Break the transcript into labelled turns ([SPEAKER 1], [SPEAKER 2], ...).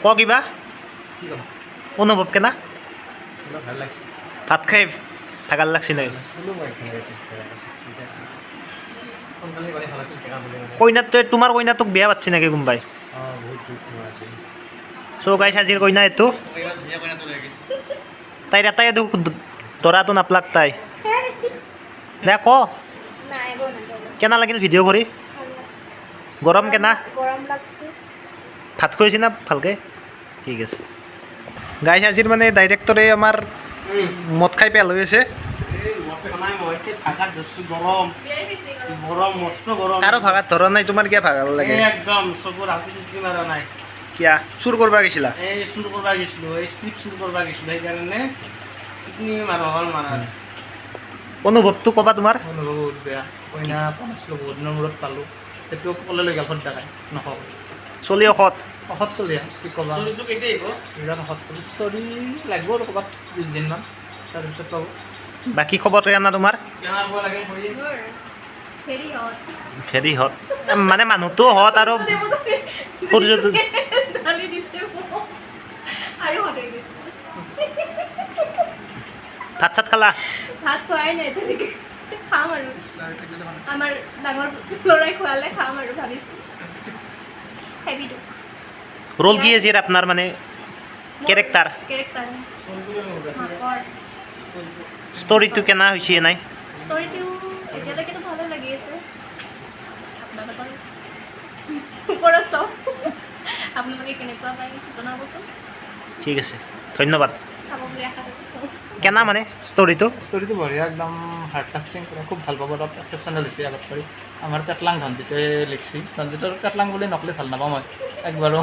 [SPEAKER 1] ক কিবা অনুভৱ কেনা ভাত খাই ভাগাৰ লাগছি নাই কইনাটোৱে তোমাৰ কইনাটোক বিয়া পাতছি নেকি কোনোবাই চ' গাইছ আজিৰ কইনা এইটো তাইৰ এটাই দৰাটো নাপলাক তাই দে ক কেনা লাগিল ভিডিঅ' কৰি গৰম কেনা ভাত কৰিছি না ভালকৈ ঠিক আছে গাইছ আজিৰ মানে ডাইৰেক্টৰে আমাৰ মদ খাই পেল হৈ আছে কাৰো ভাগাত ধৰা নাই তোমাৰ কিয় ভাগাৰ লাগে
[SPEAKER 2] একদম চকুৰ হাতী মাৰা নাই
[SPEAKER 1] কিয়া চুৰ কৰিব গৈছিলা
[SPEAKER 2] এই চুৰ কৰিব গৈছিলোঁ এই স্ক্ৰিপ্ট চুৰ কৰিব গৈছিলোঁ সেইকাৰণে কিডনী মাৰা হ'ল মাৰা
[SPEAKER 1] অনুভৱটো ক'বা তোমাৰ
[SPEAKER 2] অনুভৱ বহুত বেয়া কইনা পাইছিলোঁ বহুত দিনৰ মূৰত পালোঁ সেইটো কলেলৈ গেল দেখাই নকওঁ
[SPEAKER 1] চলি অসত
[SPEAKER 2] অসৎ চলি কি ক'বা বিৰাট অসৎ চলি ষ্টৰি লাগিব আৰু ক'ৰবাত 20 দিনমান তাৰপিছত পাব
[SPEAKER 1] বাকী খবৰ কেনা তোমাৰ
[SPEAKER 2] লাগে
[SPEAKER 1] ভেৰি হট মানে মানুহটো হট আৰু সূৰ্যটো ভাত চাত খালা
[SPEAKER 3] ভাত খোৱাই নাই তেনেকৈ খাম আৰু আমাৰ ডাঙৰ ল'ৰাই খোৱালে খাম আৰু ভাবিছোঁ হেভিটো
[SPEAKER 1] ৰোল কি আছে আপোনাৰ মানে কেৰেক্টাৰ ষ্টৰিটো কেনা হৈছে নাই
[SPEAKER 3] ষ্টৰিটো এতিয়ালৈকেতো ভালে লাগি আছে আপোনালোকৰ ওপৰত চাওক আপোনালোকে কেনেকুৱা পায় জনাবচোন
[SPEAKER 1] ঠিক আছে ধন্যবাদ
[SPEAKER 3] চাব বুলি আশা কৰিছোঁ
[SPEAKER 1] কেনা মানে ষ্টৰিটো
[SPEAKER 2] বঢ়িয়া একদম হাৰ্ট টাচিং খুব ভাল পাব তাত এক্সেপশ্যনেল হৈছে আগত কৰি আমাৰ পেটলাং ধনজিতে লিখছি ধনজিতৰ পেটলাং বুলি নকলে ভাল নাপাওঁ মই একবাৰো